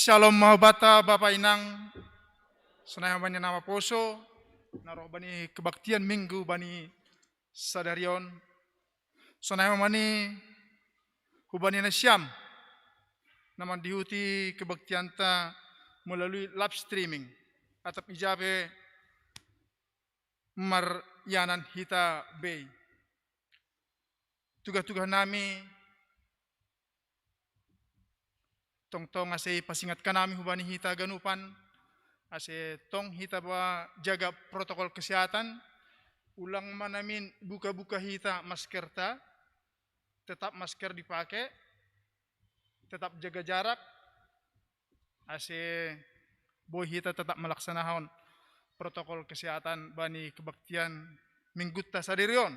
Shalom mahabata Bapak Inang, senang bani nama poso, naroh bani kebaktian minggu bani sadarion, senang bani hubani nasyam, nama dihuti kebaktian ta melalui live streaming atau ijabe maryanan hita bay. Tugas-tugas nami tong ase pasingat kanami hubani hita ganupan ase tong hita ba jaga protokol kesehatan ulang manamin buka-buka hita masker ta tetap masker dipakai tetap jaga jarak ase boy hita tetap melaksanakan protokol kesehatan bani kebaktian minggutta sadarion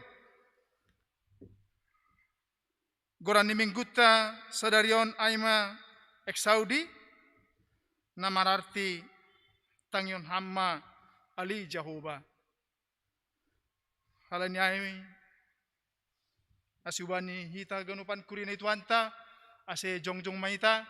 gorani minggutta sadarion aima Saudi namararti tangyon hamma ali Jahoba halani ay asubani hita ganupan kurina ituanta ase jongjong maita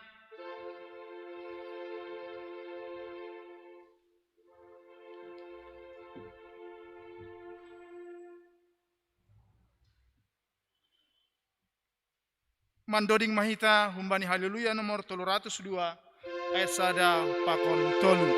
mandoding mahita humbani haleluya nomor 302 ayat sada pakon tolu.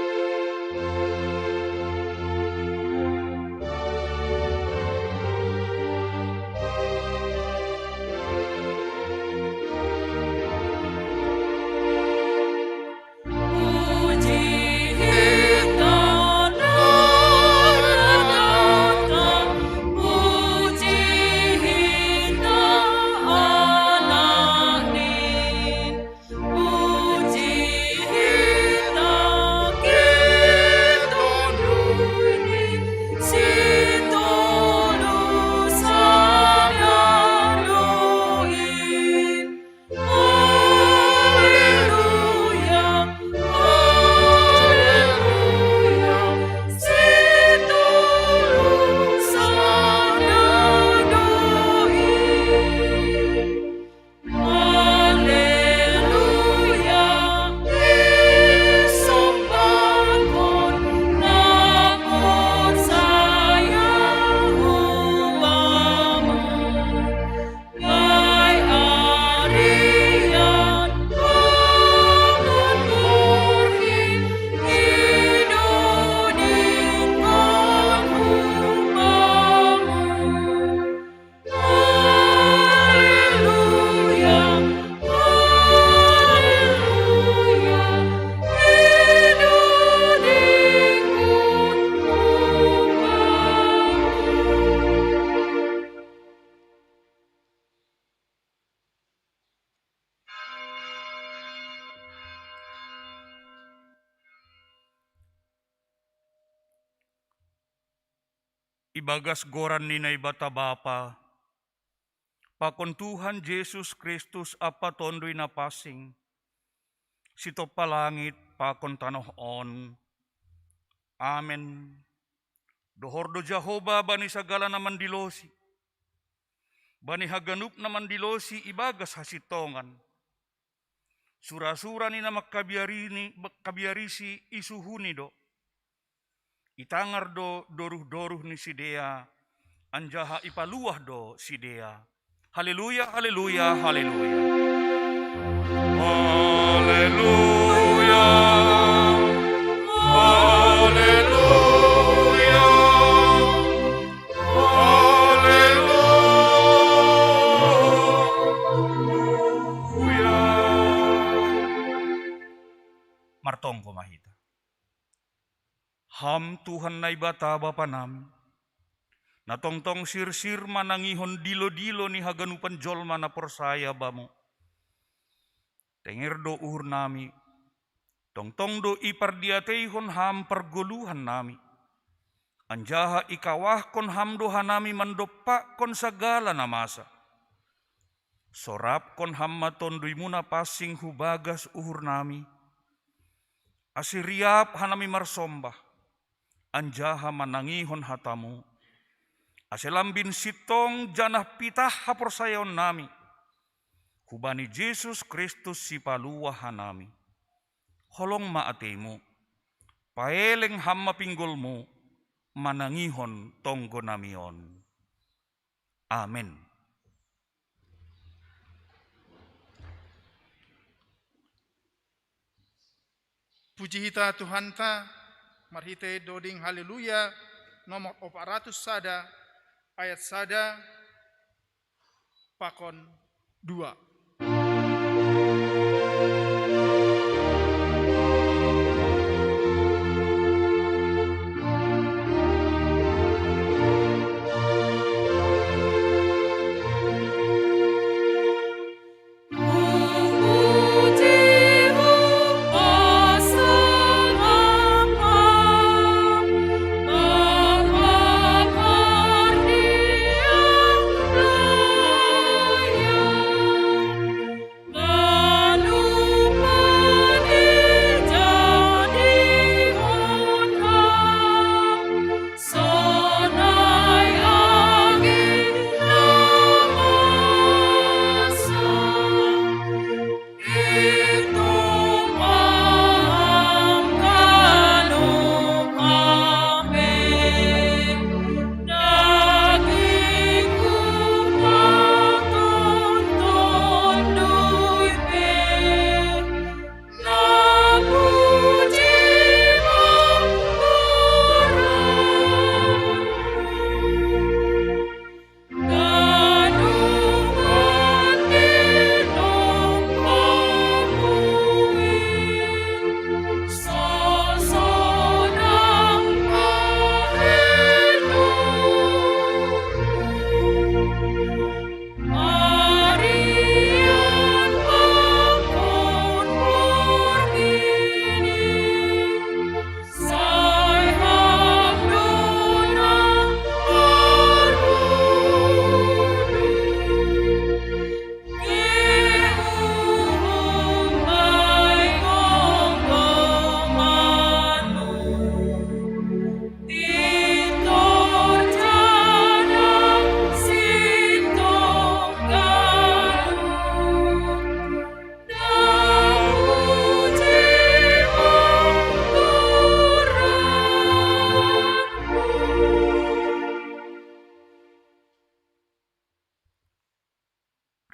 Ibagas goran ni na ibata bapa, pakon Tuhan Yesus Kristus apa tondoy na pasing, sito palangit pakon tanohon. Amen. Dohordo Jehovah bani sagala na mandilosi, bani haganup na mandilosi ibagas hasitongan. Sura-sura ni na makabiarisi isuhuni do. Itangar do doruh-doruh ni si Dea, anjaha ipaluah do si Dea. Haleluya, haleluya, haleluya. Haleluya, haleluya, haleluya. Martong kumahita. Ham Tuhan na ibata bapa namin, natongtong sir-sir manangihon dilo-dilo ni haganupan jolma na porsaya bamo. Tenger do uhur nami, tongtong do ipardiateihon ham pergoluhan nami. Anjaha ikawah kon ham doha nami mandopak kon sagala na masa. Sorap kon ham matondoy muna pasing hubagas uhur nami. Asiriap hanami marsombah. Anjaha manangihon hatamu, aselambin sitong janah pitah haporsayon nami, hubani Yesus Kristus si paluah hanami. holong maatemu, paeleng hamma pinggolmu, manangihon tonggo namion. Amen. Puji hita Tuhan ta, marhite doding haleluya, nomor 400 sada, ayat sada, pakon 2.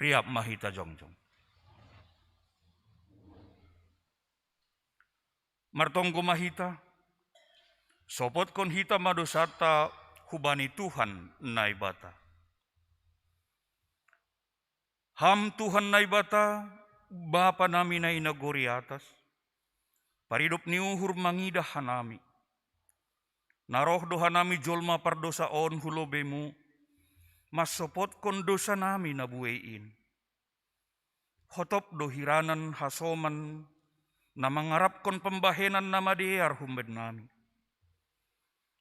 Riap mahita jongjong. Martonggo mahita, sopot kon hita madosata hubani Tuhan naibata. Ham Tuhan naibata, Bapa nami na inagori atas, paridop ni uhur mangidah hanami. Naroh doha nami jolma pardosa on hulobemu, mas sopot kon dosa nami nabuein. Hotop dohiranan hasoman, na mangarap kon pembahenan nama dear humbed nami.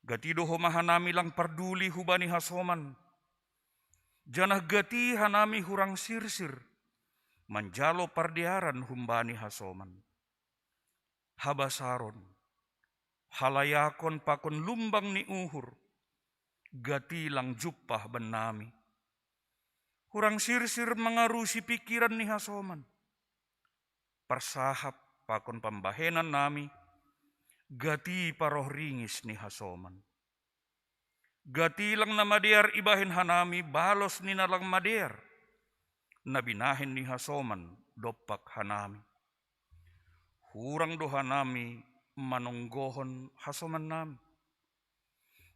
Gati doho mahanami lang parduli hubani hasoman. Janah gati hanami hurang sirsir, manjalo pardiaran humbani hasoman. Habasaron, halayakon pakon lumbang ni uhur, gati lang jupah benami. Hurang sirsir mengarusi pikiran ni hasoman. Persahap pakon pembahenan nami, gati paroh ringis ni hasoman. Gati lang na madear ibahin hanami, balos ni nalang madear, nabinahin ni hasoman, dopak hanami. Hurang doha nami, manonggohon hasoman nami.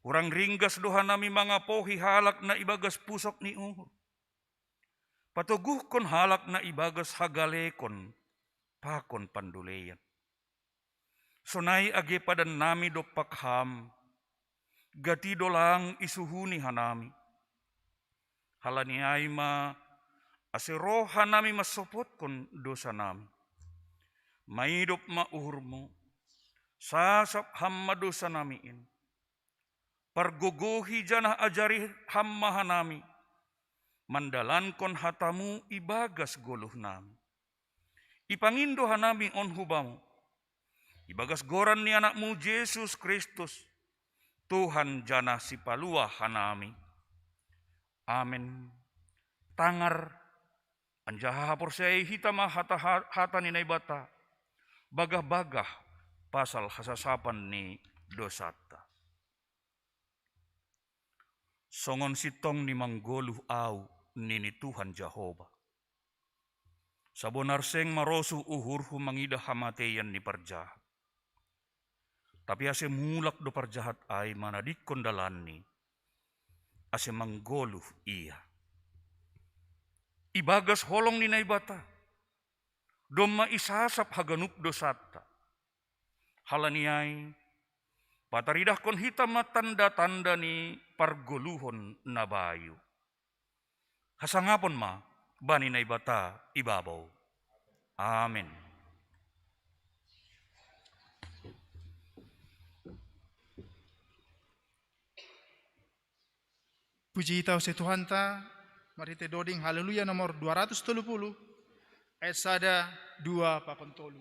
Hurang ringgas doha nami mga pohi halak na ibagas pusok ni uhur. Patuguh kon halak na ibagas hagalekon, pakon panduleyan. Sonai age padan nami dopak ham, gati dolang isuhuni hanami. Halani aima, asiro hanami masopot kon dosa nami. Maidop mauhurmu, sasap hamma dosa namiin. Pargogohi janah ajari hamma hanami, mandalan kon hatamu ibagas goluh nami. Ipangindo hanami on hubamu, ibagas goran ni anakmu Yesus Kristus, Tuhan janah si palua hanami. Amen. Tangar, anjaha haporsai hitama hata ni naibata, bagah-bagah pasal hasasapan ni dosata. Songon sitong ni manggoluh au nini Tuhan Jehova. Sabonar seng marosu uhurhu mangidah hamateyan ni parjahat. Tapi ase mulak do parjahat ay manadikon dalani, ase manggoluh iya. Ibagas holong ni naibata, doma isasap haganup dosata. Halaniay, pataridah kon hitam tanda-tanda ni pargoluhon na bayu. Hasangapon ma, bani naibata ibabaw. Amen. Puji tau se Tuhan ta, mari te doding haleluya nomor 230, ayat sada 2 papantolu.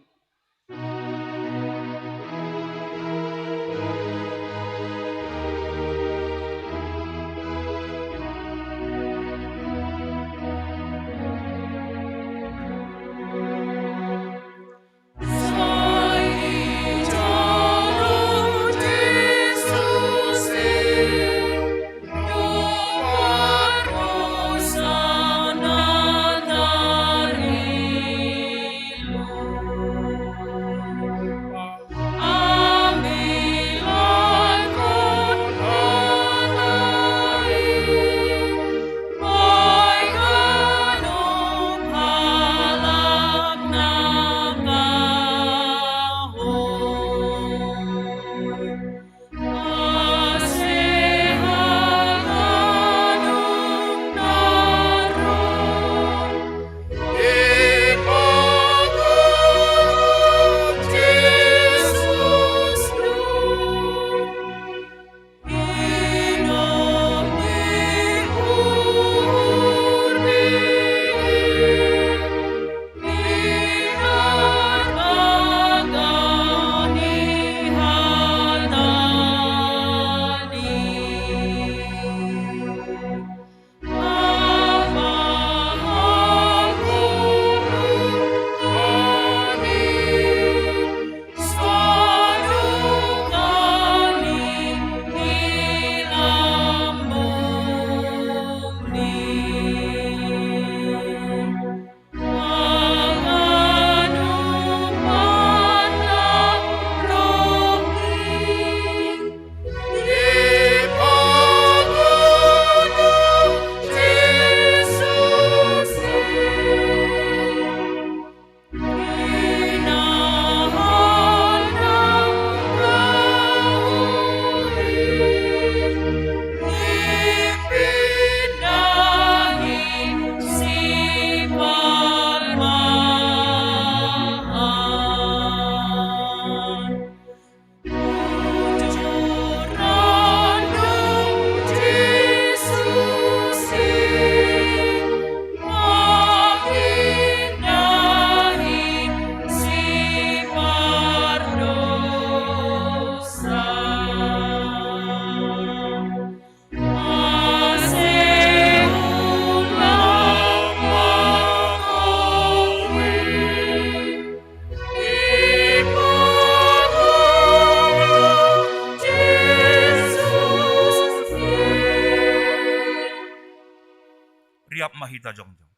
Riap mahita jongjong.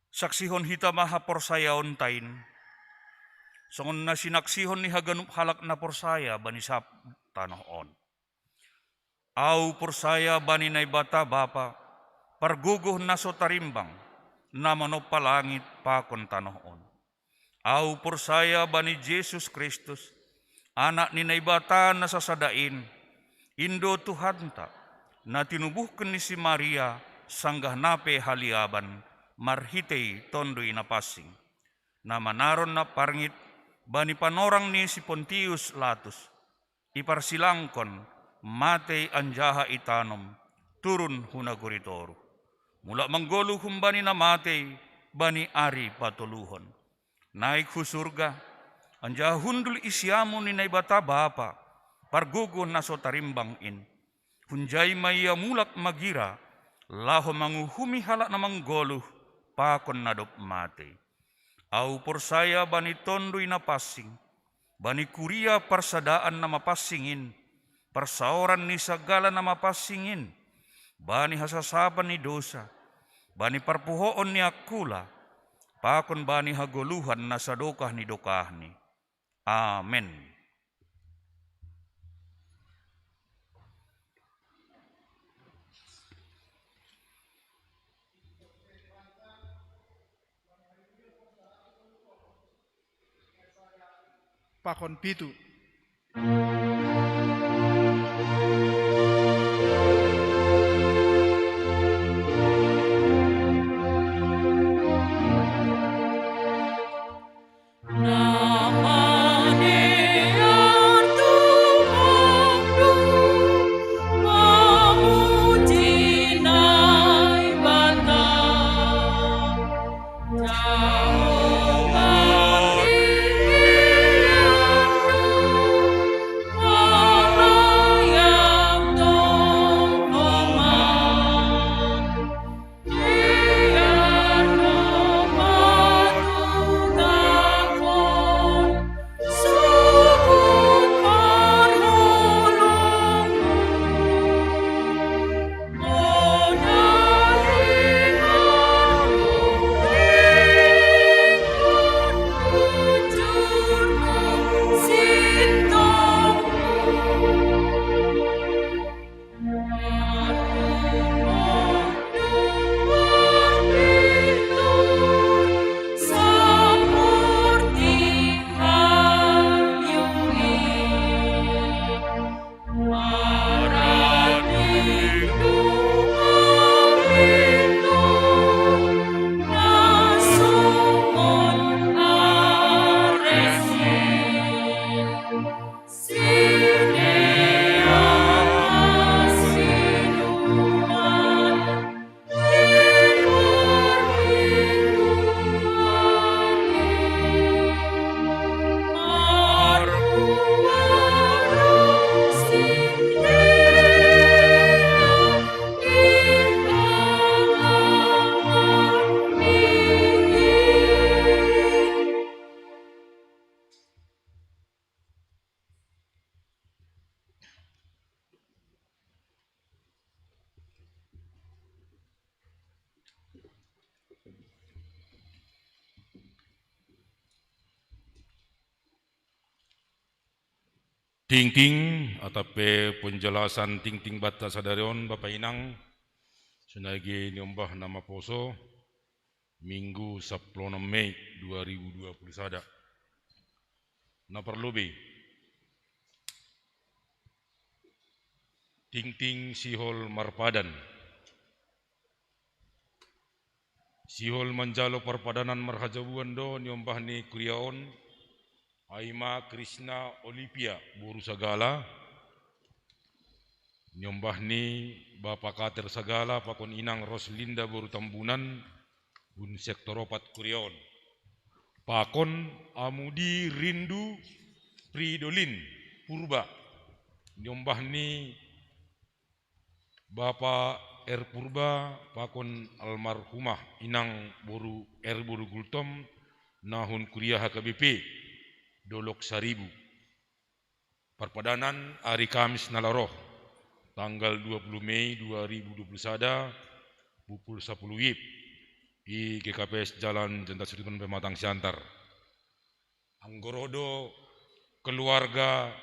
Saksihon hita maha porsayaon tain. Songon na sinaksihon ni haganup halak na porsaya bani sap tanoon. Au porsaya bani naibata bapa, parguguh na so tarimbang, na manopalangit pakon tanoon. Au porsaya bani Jesus Kristus, anak ni naibata na sasadain, Indo Tuhanta, na tinubuhken ni si Maria, sanggah nape haliaban, marhitei tondoy na pasing, na manaron na parngit, bani panorang ni si Pontius Latus, iparsilangkon, matei anjaha itanom, turun hunaguritoru. Mula manggolu humbani na matei, bani ari patuluhon. Naik husurga, anjaha hundul isyamu ni naibata bapa, pargugo na so tarimbang in. Hunjay maya mulak magira, laho manguhumi halak na manggoluh, pakon nadop mate. Au persaya bani tondoi na passing, bani kuria persadaan nama passingin, persaoran ni segala nama passingin, bani hasasaban ni dosa, bani perpuhoon ni akula, pakon bani hagoluhan na sadokah ni dokahni. Amen. Pakon pitu. Ting-ting atape penjelasan ting-ting bata sadarion Bapak Inang sunagi nyombah nama poso Minggu 10 Mei 2021. Na perlubi ting-ting sihol marpadan. Sihol manjalo perpadanan marhajabuan do nyombah ni kuriaon Aima Krishna Olivia Buru Sagala nyombah ni Bapak Kater Sagala Pakon Inang Roslinda Buru Tambunan Bun Sektor Opat Kurion Pakon Amudi Rindu Pridolin Purba nyombah ni Bapak R Purba Pakon almarhumah Inang Buru R Buru Gultom Nahun Kuliah HKBP Dolok Saribu. Perpadanan hari Kamis Nalaroh tanggal 20 Mei 2021 pukul 10 WIB di GKPS Jalan Jenderal Sudirman Pematang Siantar. Anggorodo keluarga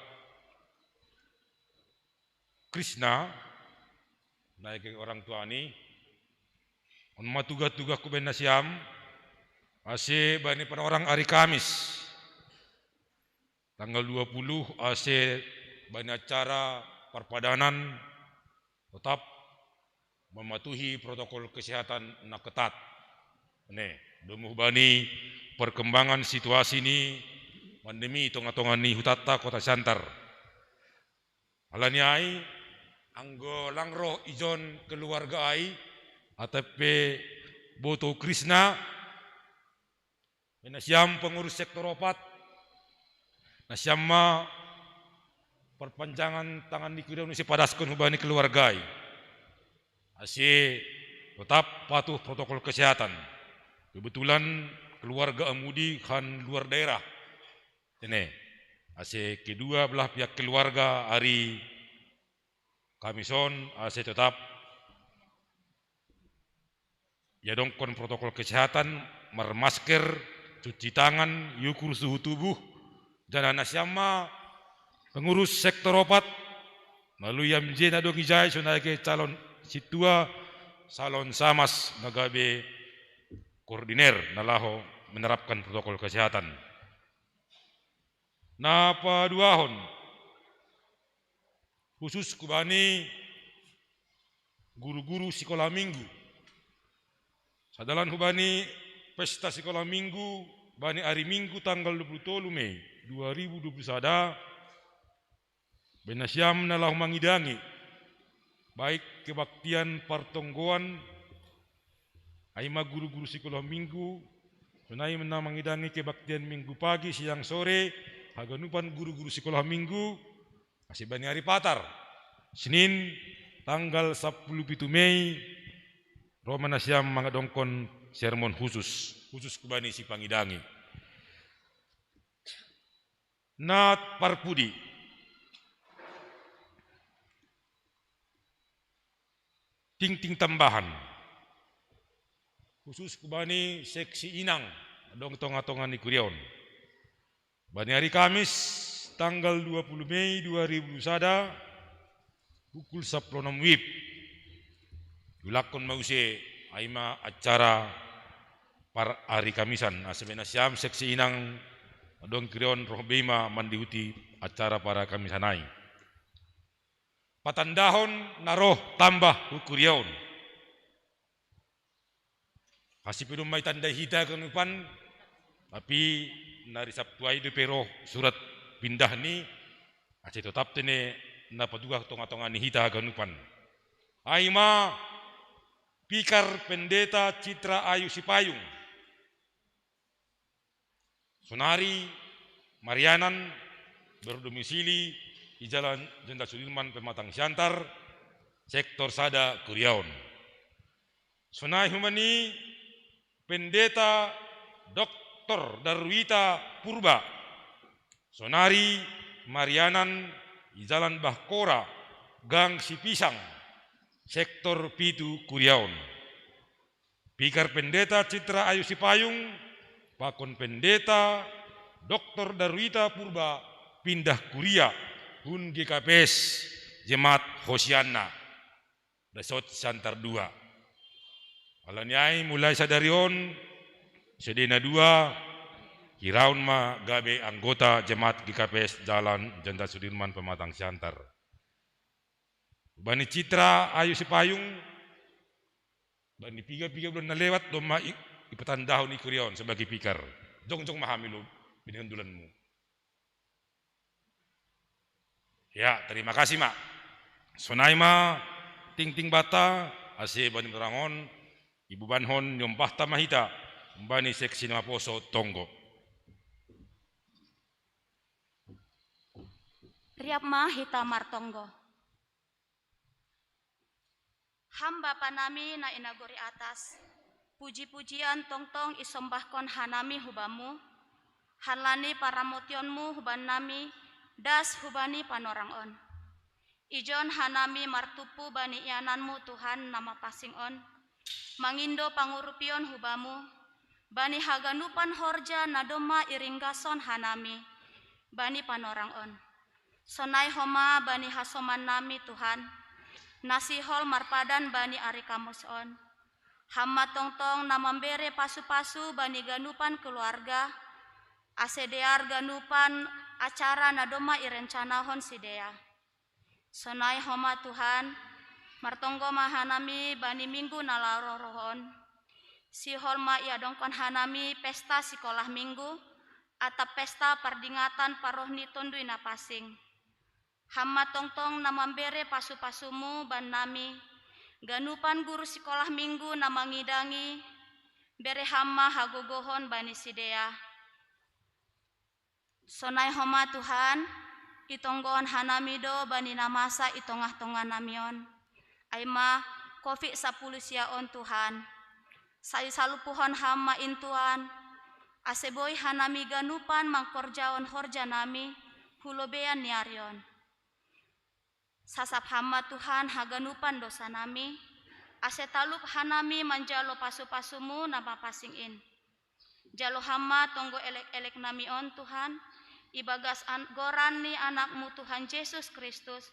Krishna naik orang tua ni on matuga-tuga ku ben nasiam ase bani pada orang hari Kamis tanggal 20 ase banyak acara perpadanan tetap mematuhi protokol kesehatan na ketat. Ne, dumuh bani perkembangan situasi ini pandemi tonga-tonga ni hutata kota Siantar. Alani ai anggo langro ijon keluarga ai ATP Boto Krishna menasiam pengurus sektor opat nasyamma perpanjangan tangan di kuda si padaskeun hubani keluargai. Asih tetap patuh protokol kesehatan. Kebetulan keluarga Amudi kan luar daerah. Ini ase kedua belah pihak keluarga hari Kamison ase tetap ya dongkon protokol kesehatan, bermasker, cuci tangan, yukur suhu tubuh, dan anak siama pengurus sektor opat lalu yang jena dong ijai sunake calon situa salon samas nagabe koordinir nalaho menerapkan protokol kesehatan. Napa duahon khusus kubani guru-guru sekolah minggu. Sadalan hubani pesta sekolah minggu bani hari Minggu tanggal 23 Mei 2021 benasyam nalah mangidangi baik kebaktian partonggoan aima guru-guru sekolah minggu sunai menangidangi kebaktian minggu pagi siang sore haganupan guru-guru sekolah minggu masih bani hari patar Senin tanggal 10 Mei Roman Asyam mangadongkon sermon khusus kubani si pangidangi. Nat parpudi. Ting-ting tambahan. Khusus kubani seksi inang dong tonga-tongan ni Kurion. Bani hari Kamis tanggal 20 Mei 2021 pukul 10 WIB. Yulakon mause aima acara par hari Kamisan asebena siam seksi inang dong Krion roh bima mandiuti acara para Kamisanai. Patandahon naroh tambah hukurion. Kasih pedum mai tanda hita kenupan tapi nari Sabtu ai pero surat pindah ni ace tetap tene na paduga tonga-tonga ni hita kenupan. Aima Pikar Pendeta Citra Ayu Sipayung, Sunari Marianan berdomisili di Jalan Jenderal Sudirman Pematang Siantar, Sektor Sada Kuriaon. Sunai Humani Pendeta Dr. Darwita Purba, Sunari Marianan di Jalan Bahkora, Gang Sipisang, Sektor Pitu Kuriaon. Pikar Pendeta Citra Ayu Sipayung, Pakon Pendeta Dr. Darwita Purba pindah kuria Hun GKPS Jemaat Hosiana Resort Santar 2. Alanyai mulai sadarion sedena 2 kiraun ma gabe anggota Jemaat GKPS Jalan Jenderal Sudirman Pematang Siantar. Bani Citra Ayu Sipayung bani piga-piga bulan na lewat doma ipatandahon ni Kurion sebagai pikar. Jong-jong mahami lo binandulanmu. Ya, terima kasih mak. Sonai ma ting-ting bata ase bani berangon ibu banhon nyompah tamahita bani seksi nama poso tonggo. Riap mah hita martonggo. Hamba panami na inagori atas, puji-pujian tongtong isombahkon hanami hubamu, halani paramotionmu huban nami, das hubani panorangon. Ijon hanami martupu bani iananmu Tuhan nama pasingon, mangindo pangurupion hubamu, bani haganupan horja nadoma iringgason hanami, bani panorangon. Sonai homa bani hasoman nami Tuhan, nasihol marpadan bani ari kamuson. Hamma tongtong namambere pasu-pasu bani ganupan keluarga. Asedear ganupan acara nadoma irencanahon sidea. Sonai homa Tuhan, martonggo mahanami bani minggu nalarorohon. Sihol ma iadongkon hanami pesta sekolah minggu atau pesta pardingatan parohni tondui napasing. Hamma tongtong namambere pasu-pasumu ban nami, ganupan guru sekolah minggu namangidangi, bere hamma hagogohon bani sidea. Sonai homa Tuhan, itonggoon hanamido bani namasa itongah-tongah namion. Aima COVID-10 siaon Tuhan. Sai salupuhon hamma intuan, aseboy hanami ganupan mangkorjaon horja nami, hulobean niarion. Sasap hamma Tuhan haganupan dosa nami, ase talup hanami manjalo pasu-pasumu nama pasingin. Jalo hamma tonggo elek-elek nami on Tuhan, ibagas gorani anakmu Tuhan Yesus Kristus,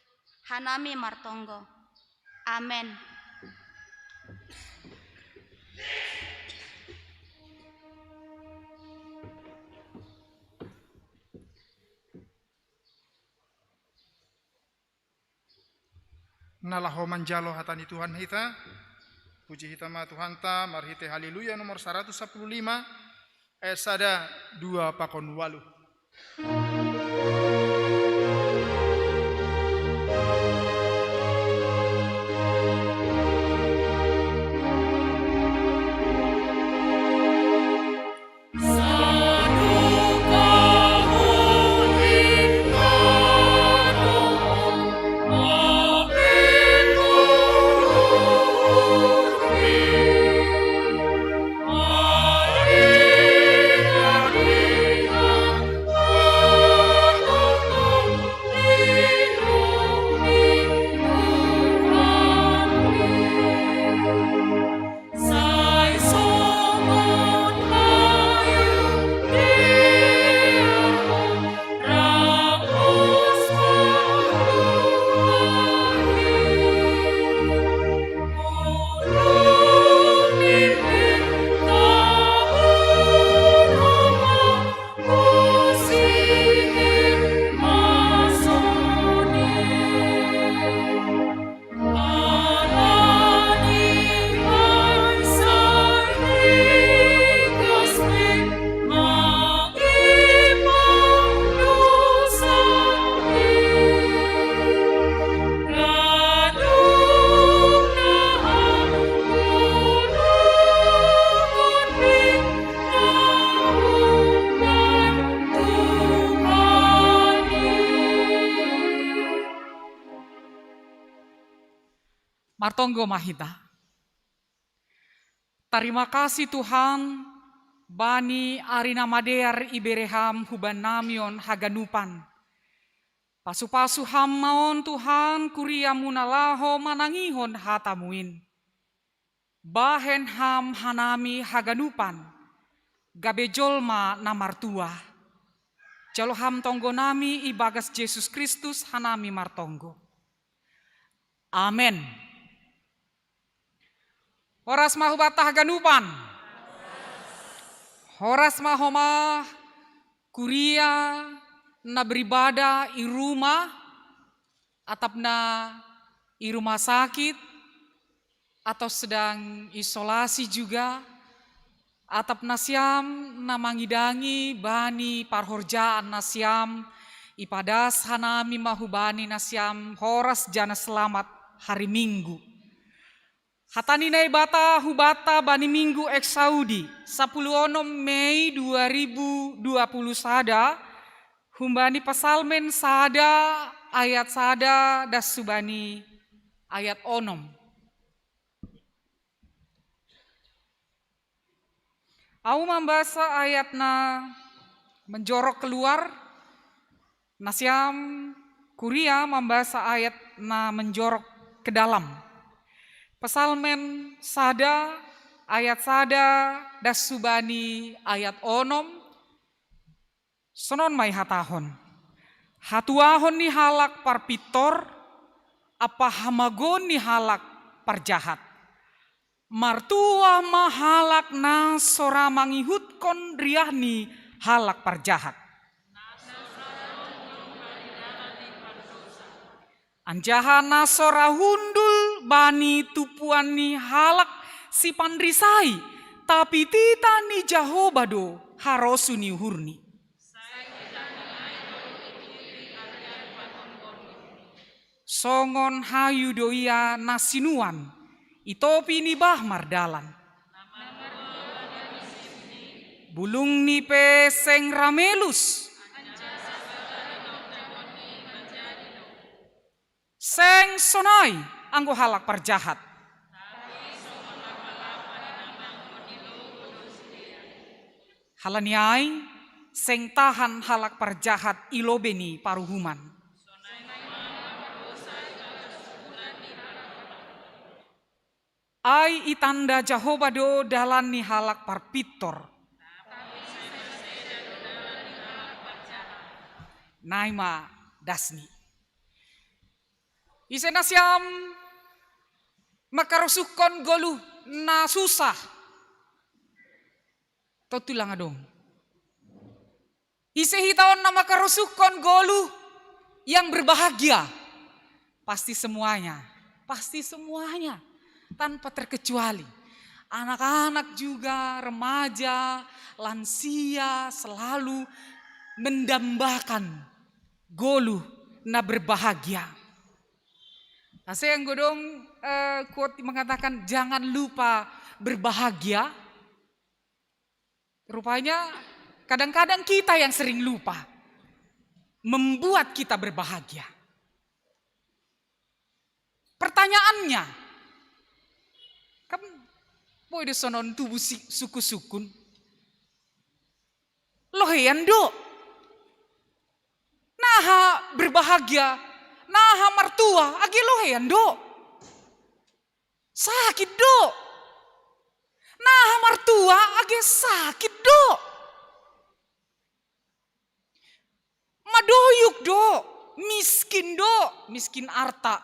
hanami martonggo. Amen. Nalaho manjalo hatani Tuhan hita, puji hita ma Tuhan ta, marhite haleluya nomor 115, ayat sada 2 pakon walu. Martonggo mahita. Terima kasih Tuhan, bani arina madear ibereham huban namion haganupan. Pasu-pasu hammaon Tuhan kuria munalaho manangihon hatamuin. Bahen ham hanami haganupan, gabejolma namartua. Jaloham tonggo nami ibagas Yesus Kristus hanami martonggo. Amen. Horas mahubatah ganupan. Horas mahoma kuria na beribadah i rumah atap na i rumah sakit atau sedang isolasi juga atap nasiam na mangidangi bani parhorjaan nasiam ipadas hanami mahubani nasiam horas jana selamat hari Minggu. Hatani nai bata hubata bani Minggu ek Saudi 10 Mei 2020 sada humbani pasalmen sada ayat sada das subani ayat onom. Au membasa ayatna menjorok keluar, nasiam kuria membasa ayat na menjorok ke dalam. Pesalmen sada ayat sada das subani ayat onom sonon mai hatahon. Hatuahon ni halak parpitor apa hamagon ni halak parjahat. Martua mahalak na sora mangihut kon riahni halak parjahat. Anjaha nasora hundul bani tupuan ni halak si pandrisai tapi tita ni jahobado harosu ni hurni. Songon hayu doia nasinuan itopi ni bah mardalan. Bulung ni peseng ramelus. Seng sonai anggo halak parjahat. Halaniai seng tahan halak parjahat ilobeni paruhuman. Ai itanda Jahobado dalan ni halak parpitor. Naima dasni. Isenasyam makarusukon golu na susah. Totulang adong. Isehitaon na makarusukon golu yang berbahagia. Pasti semuanya. Pasti semuanya. Tanpa terkecuali. Anak-anak juga, remaja, lansia selalu mendambakan golu na berbahagia. Nah, saya yang godong quote mengatakan jangan lupa berbahagia. Rupanya kadang-kadang kita yang sering lupa membuat kita berbahagia. Pertanyaannya, kan boy de sonon tubuh suku-sukun. Lohean do. Naha berbahagia, naha martua, agi lohean do. Sakit do. Naha martua, agi sakit do. Madoyuk do, miskin arta.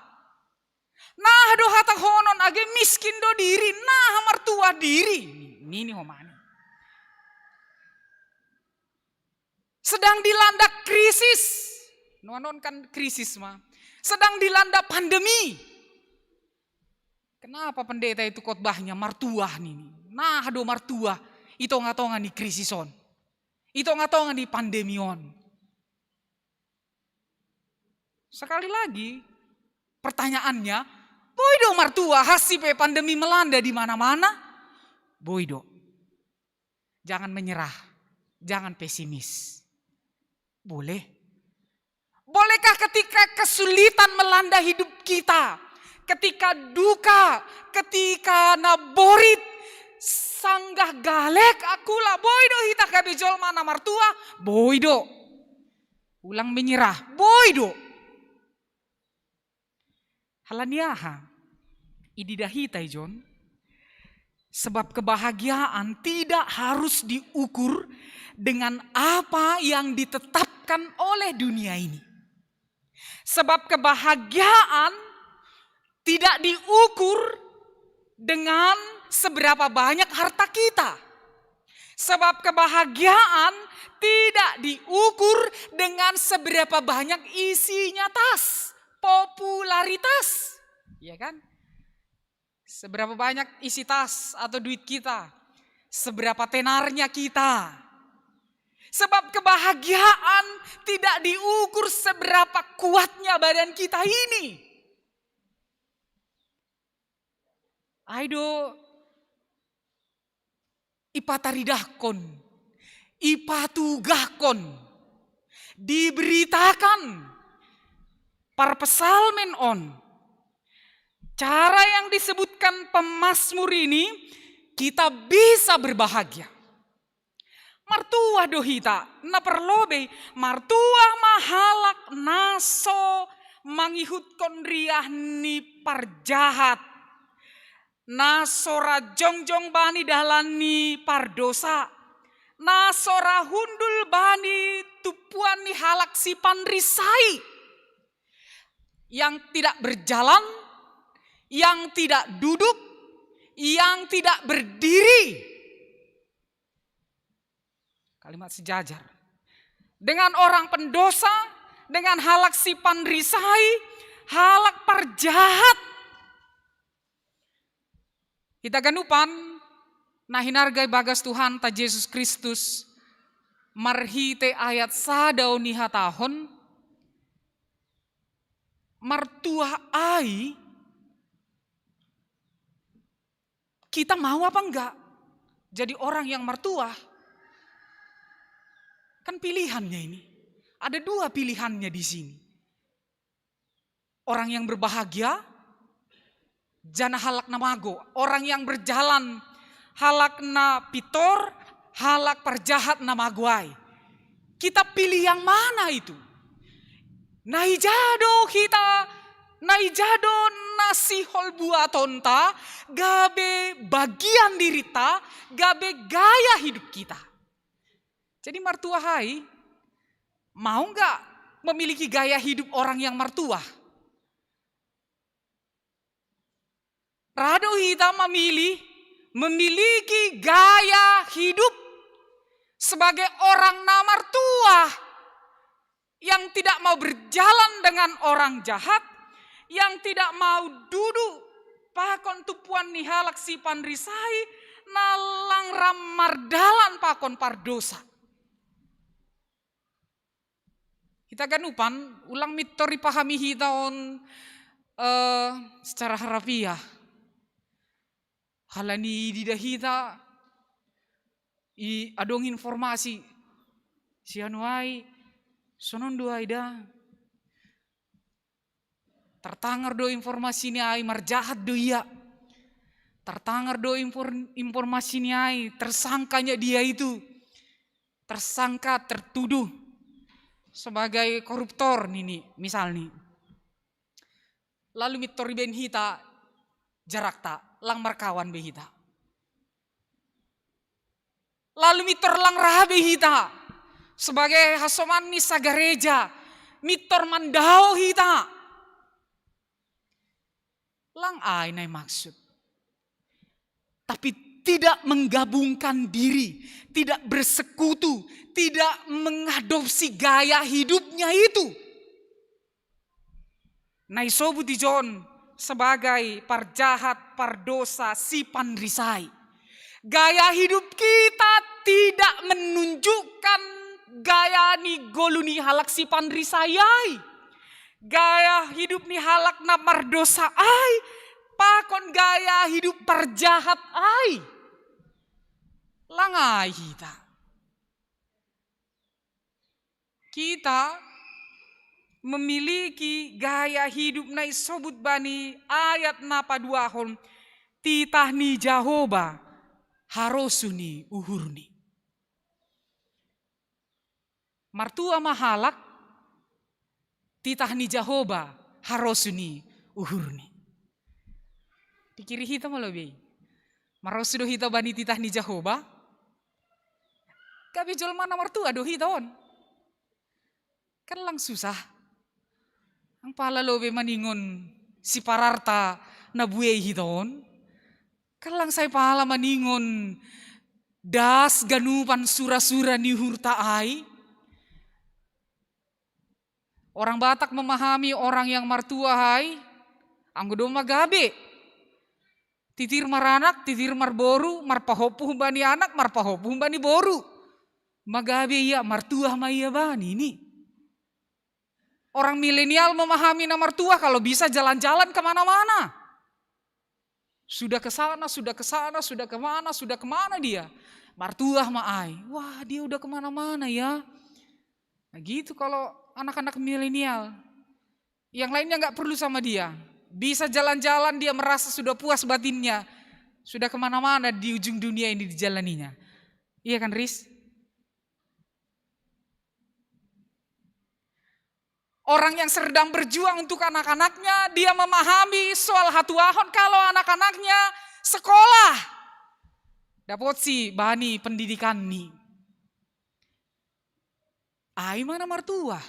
Nah do hatang honon age miskin do diri, nah martua diri. Ini homani. Sedang dilanda krisis. Non kan krisis mah. Sedang dilanda pandemi. Kenapa pendeta itu khotbahnya martua nih. Nah do martua. Itu ngatongan di krisison. Itu ngatongan di pandemion. Sekali lagi pertanyaannya, boydo martua hasipe pandemi melanda di mana-mana? Boydo. Jangan menyerah, jangan pesimis. Boleh. Bolehkah ketika kesulitan melanda hidup kita, ketika duka, ketika naborit, sanggah galek akulah boydo hita kabejol mana martua, boydo. Ulang menyerah, boydo. Halaniaha, ididahita John, sebab kebahagiaan tidak harus diukur dengan apa yang ditetapkan oleh dunia ini. Sebab kebahagiaan tidak diukur dengan seberapa banyak harta kita. Sebab kebahagiaan tidak diukur dengan seberapa banyak isinya tas. Popularitas, ya kan? Seberapa banyak isi tas atau duit kita, seberapa tenarnya kita. Sebab kebahagiaan tidak diukur seberapa kuatnya badan kita ini. Aido ipataridahkon, ipatugahkon, diberitakan. Para pesalmen on. Cara yang disebutkan pemazmur ini kita bisa berbahagia. Martua dohita na perlobe martua mahalak naso mangihutkon riah ni parjahat. Nasora jongjong bani dahlani pardosa. Nasora hundul bani tupuan ni halak si panrisai. Yang tidak berjalan, yang tidak duduk, yang tidak berdiri. Kalimat sejajar. Dengan orang pendosa, dengan halak si panrisai, halak parjahat. Kita ganupan, nah hinargai bagas Tuhan ta Yesus Kristus, marhite ayat sadau nihatahon, martua ai, kita mau apa enggak jadi orang yang martua? Kan pilihannya ini. Ada dua pilihannya di sini. Orang yang berbahagia, jana halak namago. Orang yang berjalan halak na pitor, halak perjahat nama guai. Kita pilih yang mana itu? Naijado nasi holbua tonta, gabe bagian dirita, gabe gaya hidup kita. Jadi martua hai, mau nggak memiliki gaya hidup orang yang martua? Rado kita memiliki gaya hidup sebagai orang namartua yang tidak mau berjalan dengan orang jahat, yang tidak mau duduk pakon tupuan ni halak si panrisai, nalang ramardalan pakon pardosa. Kita ganupan ulang mitori pahami hitaon secara harafiah. Halani didahita adong informasi si anuai sonon duai da tertangar do informasi ni ai marjahat do iya, tertangar do informasi ni ai tersangkanya dia itu tersangka tertuduh sebagai koruptor nini misal nih. Lalu mitori ben hita jarak tak lang markawan behita. Lalu mitor lang rabe hita sebagai hasoman ni sagareja, mitor mandao hita. Lang ay nay maksud. Tapi tidak menggabungkan diri, tidak bersekutu, tidak mengadopsi gaya hidupnya itu. Nay sobu dijon sebagai parjahat, pardosa, si panrisai. Gaya hidup kita tidak menunjukkan gaya ni goluni halak si panrisayai. Gaya hidup ni halak na mardosa ai. Pakon gaya hidup parjahat ai. Langai kita memiliki gaya hidup na isobut bani ayat na paduahon titah ni Jahoba harosuni uhurni. Martua mahalak titah ni Jahoba harosuni uhurni. Pikiri hita mo lebih. Marosudo hita bani titah ni Jahoba. Kabi jol mana martua do hita on. Kan lang susah. Ang palalobe maningon si pararta na buhay hiton. Kalang say pala maningon das ganupan sura-sura ni hurta ay. Orang Batak memahami orang yang martua hay. Ang gudo magabe. Titir maranak, titir marboru, marpahopuh bani anak, marpahopuh bani boru. Magabe ya martua maya bani ini. Orang milenial memahami nama mertua kalau bisa jalan-jalan kemana-mana. Sudah ke sana, sudah ke sana, sudah kemana, sudah kemana dia. Mertua maai, wah dia udah kemana-mana ya. Nah gitu kalau anak-anak milenial. Yang lainnya gak perlu sama dia. Bisa jalan-jalan dia merasa sudah puas batinnya. Sudah kemana-mana di ujung dunia ini dijalaninya. Iya kan Riz? Orang yang sedang berjuang untuk anak-anaknya, dia memahami soal hatuahon kalau anak-anaknya sekolah. Dapat si bani pendidikan nih. Ai mana mertua?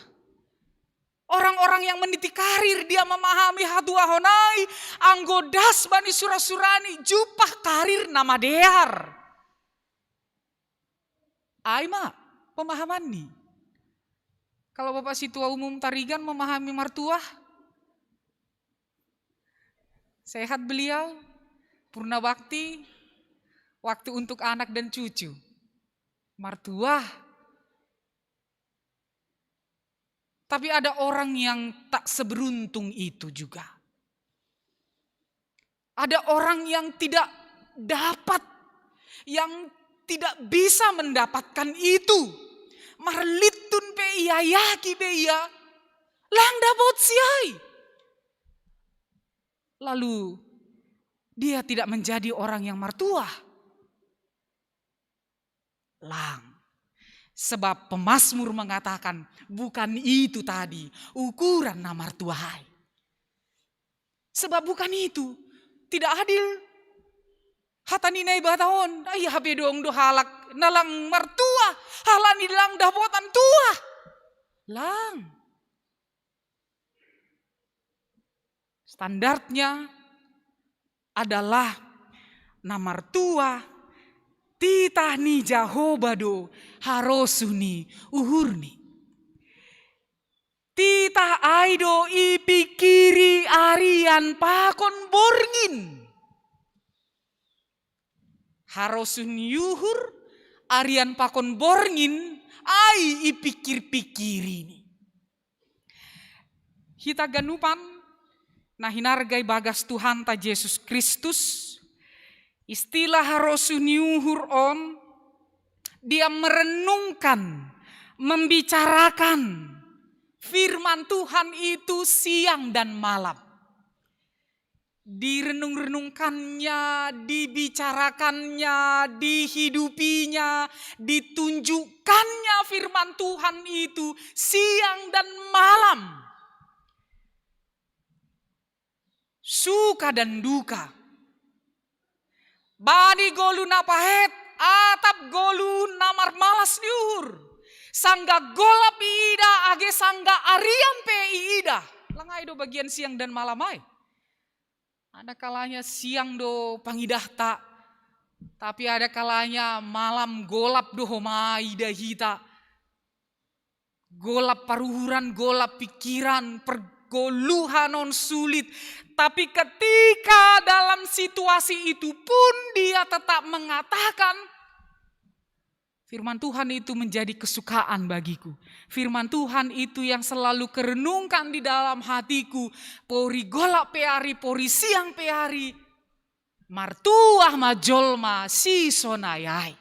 Orang-orang yang meniti karir, dia memahami hatuahonai, anggodas bani sura-surani, jupah karir nama dear. Ai ma, pemahaman nih. Kalau Bapak Situa Umum Tarigan memahami martua, sehat beliau, purna bakti, waktu untuk anak dan cucu. Martua. Tapi ada orang yang tak seberuntung itu juga. Ada orang yang tidak dapat, yang tidak bisa mendapatkan itu. Marlitun pe iya yaki pe iya. Lang dapat siai. Lalu dia tidak menjadi orang yang martua. Lang. Sebab pemazmur mengatakan, bukan itu tadi ukuran na martuahai. Sebab bukan itu, tidak adil. Hatani nai batahon, ay habe dong do halak nalang martua, halani lang dapotan tua. Lang. Standarnya adalah na martua titah ni jahobado harosuni uhurni. Titah aido ipikiri arian pakon borngin. Harosun yuhur arian pakon borngin ai ipikir-pikiri. Hita ganupan nah hinargai bagas Tuhan ta Yesus Kristus. Istilah harosun yuhur on, dia merenungkan, membicarakan firman Tuhan itu siang dan malam. Direnung-renungkannya, dibicarakannya, dihidupinya, ditunjukkannya firman Tuhan itu siang dan malam. Suka dan duka. Bani golu napahet, atap golu namar malas diur. Sangga golap ida, age sangga ariam pe ida. Langai do bagian siang dan malam ay. Ada kalanya siang do pangidah tak. Tapi ada kalanya malam golap do maida hita. Golap paruhuran, golap pikiran, pergoluhan non sulit. Tapi ketika dalam situasi itu pun dia tetap mengatakan, firman Tuhan itu menjadi kesukaan bagiku. Firman Tuhan itu yang selalu kerenungkan di dalam hatiku. Pori golap peari, pori siang peari. Martuah majolma si sonayai.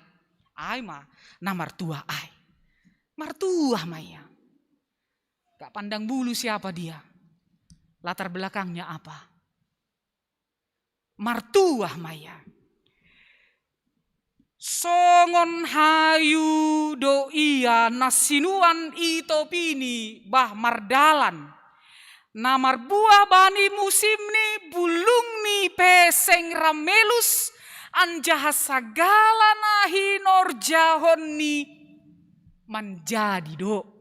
Ai ma na martuah ai. Martuah maya. Gak pandang bulu siapa dia. Latar belakangnya apa? Martuah maya. Songon hayu do iya nasinuan itopini bah mardalan. Namar buah bani musim ni bulung ni peseng ramelus anjah sagala nahi norjahon ni menjadi do.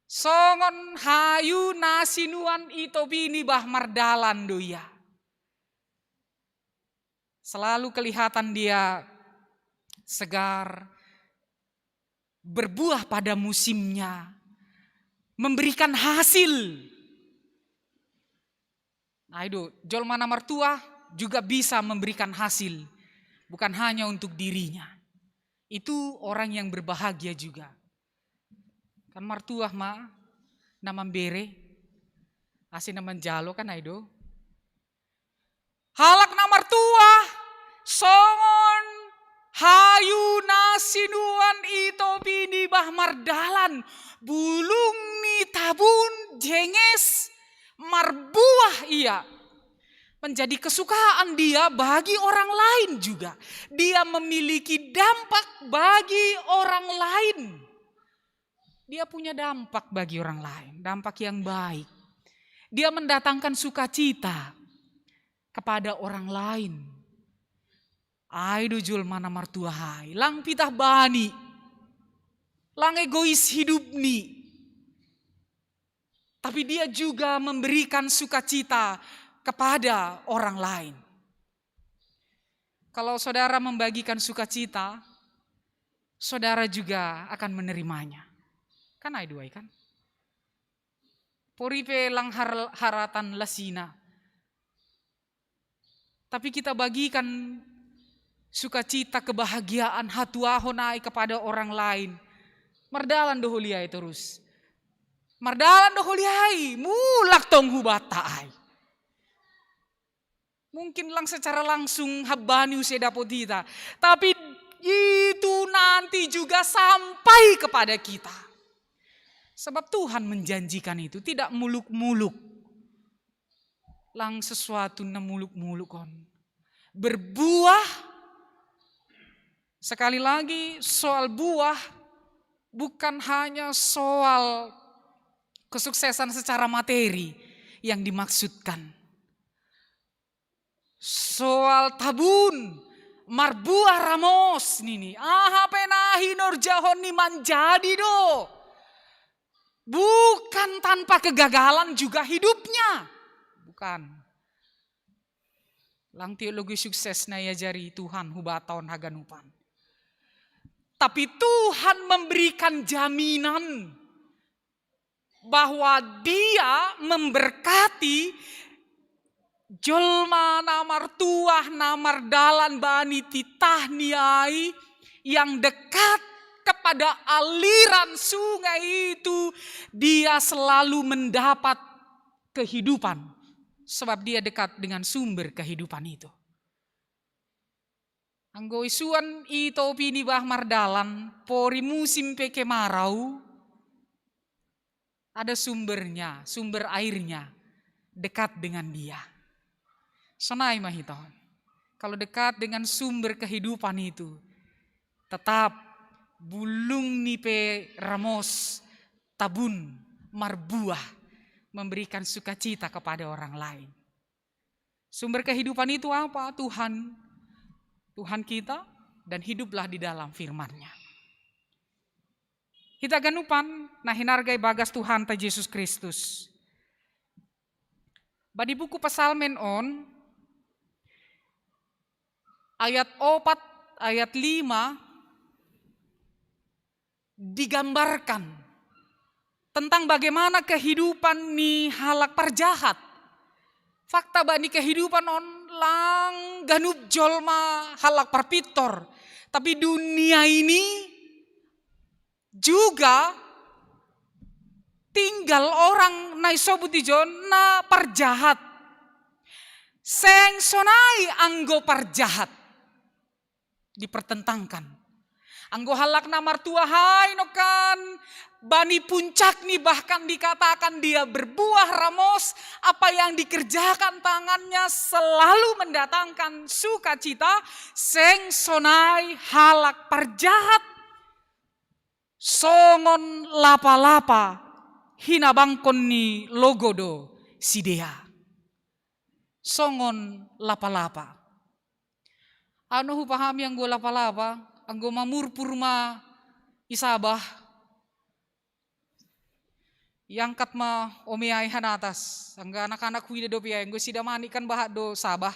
Songon hayu nasinuan itopini bah mardalan do iya. Selalu kelihatan dia segar, berbuah pada musimnya, memberikan hasil. Nah itu, jolma na martua juga bisa memberikan hasil. Bukan hanya untuk dirinya. Itu orang yang berbahagia juga. Kan martua ma, nama bere, asin nama jalo kan aido. Halak na martua, songon hayu nasinuan itopini bah mardalan, bulung ni tabun jenges marbuah ia. Menjadi kesukaan dia bagi orang lain juga. Dia memiliki dampak bagi orang lain. Dia punya dampak bagi orang lain, dampak yang baik. Dia mendatangkan sukacita kepada orang lain. Aidu jul mana martuahai, lang pitah bani, lang egois hidup ni. Tapi dia juga memberikan sukacita kepada orang lain. Kalau saudara membagikan sukacita, saudara juga akan menerimanya. Kan aidu kan? Poripe lang haratan lasina. Tapi kita bagikan sukacita, kebahagiaan, hatuahonai kepada orang lain. Mardalan doholiai terus. Mardalan doholiai, mulak tong hubatai. Mungkin lang secara langsung habani usai dapotita. Tapi itu nanti juga sampai kepada kita. Sebab Tuhan menjanjikan itu tidak muluk-muluk. Lang sesuatu na muluk-muluk on. Berbuah Sekali lagi, soal buah bukan hanya soal kesuksesan secara materi yang dimaksudkan. Soal tabun, marbuah ramos nini, penahi norjahon ni manjadi do. Bukan tanpa kegagalan juga hidupnya. Bukan. Lang teologi sukses na jari Tuhan hubaton haganupan. Tapi Tuhan memberikan jaminan bahwa Dia memberkati jolma namar tuah namar dalan bani titah niai yang dekat kepada aliran sungai itu, dia selalu mendapat kehidupan sebab dia dekat dengan sumber kehidupan itu. Anggo isuan ito pini bah mardalan pori musim peke marau, ada sumbernya, sumber airnya dekat dengan dia. Sonai mahiton. Kalau dekat dengan sumber kehidupan itu, tetap bulung nipe ramos tabun marbuah memberikan sukacita kepada orang lain. Sumber kehidupan itu apa? Tuhan kita, dan hiduplah di dalam firman-Nya. Kita ganupan nah hinargai bagas Tuhan ta Yesus Kristus. Badi buku Psalmen on ayat 4 ayat 5 digambarkan tentang bagaimana kehidupan ni halak parjahat. Fakta bani kehidupan on lang ganup jolma halak parpitor. Tapi dunia ini juga tinggal orang nai sobutijon na parjahat. Seng sonai anggo parjahat dipertentangkan. Anggo halak na martua hai nokan bani puncak nih, bahkan dikatakan dia berbuah ramos, apa yang dikerjakan tangannya selalu mendatangkan sukacita. Seng sonai halak parjahat songon lapa-lapa hinabangkon ni logodo sidea. Songon lapa-lapa. Ano hu pahami ang go lapa-lapa? Ang go mamurpurma isabah. Yang katma omiay hanatas. Ang anak-anak huida do piyay. Ang go sidamani kan bahat do sabah.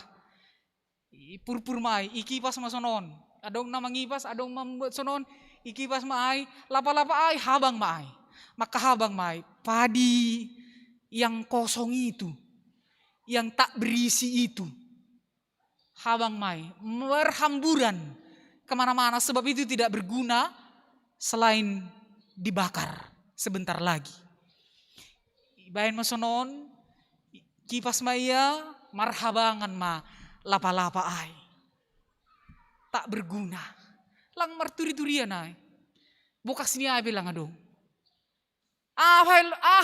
Purpurmay. Ikipas masonon. Adong na mangipas. Adong mambuat sonon. Ikipas maay. Lapa-lapa ay habang maay. Makahabang maay. Padi yang kosong itu. Yang tak berisi itu. Habang maay. Berhamburan kemana-mana, sebab itu tidak berguna selain dibakar sebentar lagi. Bayan masonon, kipas maya, marhabangan ma, lapa-lapa ay. Tak berguna. Lang marturi-turian ay. Bukas niya ay bilang adong.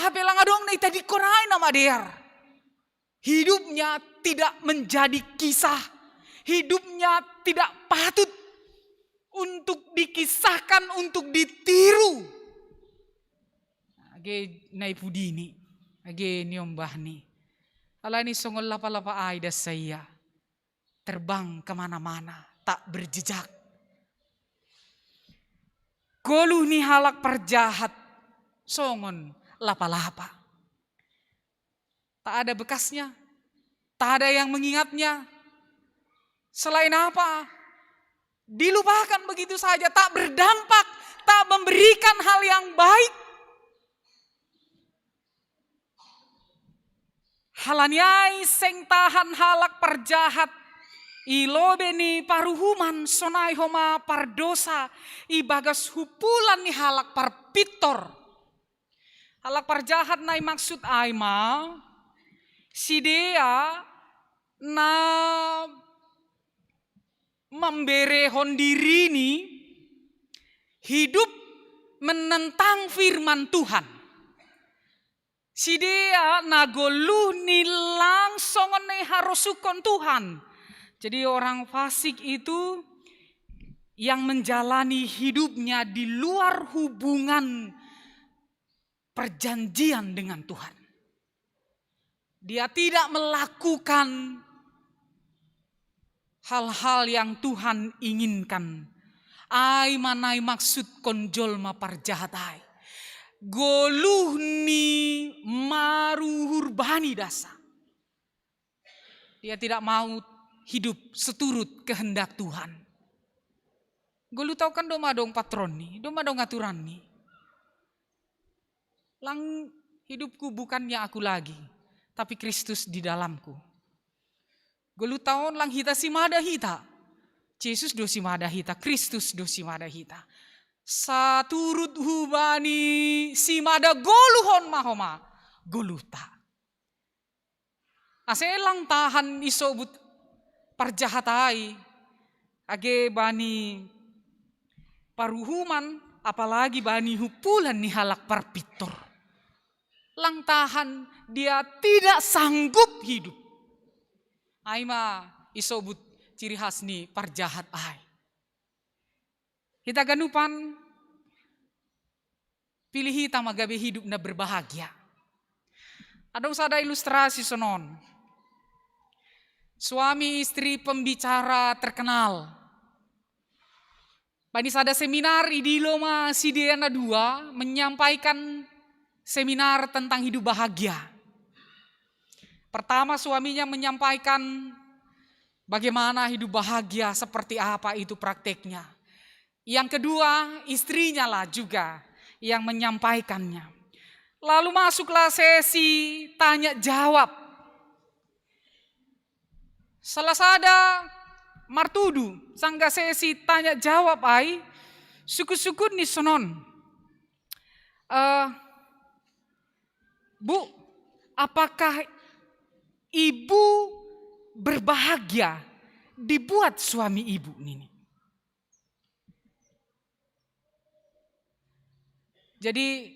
Bilang adong na itadi koray na mader. Hidupnya tidak menjadi kisah. Hidupnya tidak patut untuk dikisahkan, untuk ditiru. Age naipudini, age niombahni. Ala ni songol lapa-lapa ay das saya. Terbang kemana-mana, tak berjejak. Goluh ni halak parjahat, songon lapa-lapa. Tak ada bekasnya, tak ada yang mengingatnya. Selain apa? Dilupakan begitu saja, tak berdampak, tak memberikan hal yang baik. Halanyai seng tahan halak parjahat, ilobeni paruhuman sonai homa pardosa, ibagas hupulan ni halak parpitor. Halak parjahat nai maksud aima, si dia na memberehon diri ini hidup menentang firman Tuhan. Si dia nagoluh ni langsung ni harusukon Tuhan. Jadi orang fasik itu yang menjalani hidupnya di luar hubungan perjanjian dengan Tuhan. Dia tidak melakukan hal-hal yang Tuhan inginkan. Ai manai maksud konjolma parjahat ai. Goluhni maruhur bani dasa. Dia tidak mau hidup seturut kehendak Tuhan. Golu tahu kan doma dong patron nih, doma dong aturan nih. Lang hidupku bukannya aku lagi, tapi Kristus di dalamku. Golu tahun lang hita si mada hita. Yesus dosi mada hita, Kristus dosi mada hita. Saturut hubani si mada goluhon mahoma goluta. Aselang tahan isobut parjahatai. Age bani paruhuman, apalagi bani hupulan ni halak parpitor. Lang tahan dia tidak sanggup hidup. Aima isobut ciri khas ni parjahat ai. Kita ganupan pilih hita magabe hidup na berbahagia. Ada usada ilustrasi sonon. Suami istri pembicara terkenal. Panis ada seminar di Loma Sidiana 2 menyampaikan seminar tentang hidup bahagia. Pertama suaminya menyampaikan bagaimana hidup bahagia, seperti apa itu prakteknya. Yang kedua istrinya lah juga yang menyampaikannya. Lalu masuklah sesi tanya jawab. Salah sada martudu sangga sesi tanya jawab ai suku-suku ni sonon. Bu, apakah ibu berbahagia dibuat suami ibu ini? Jadi,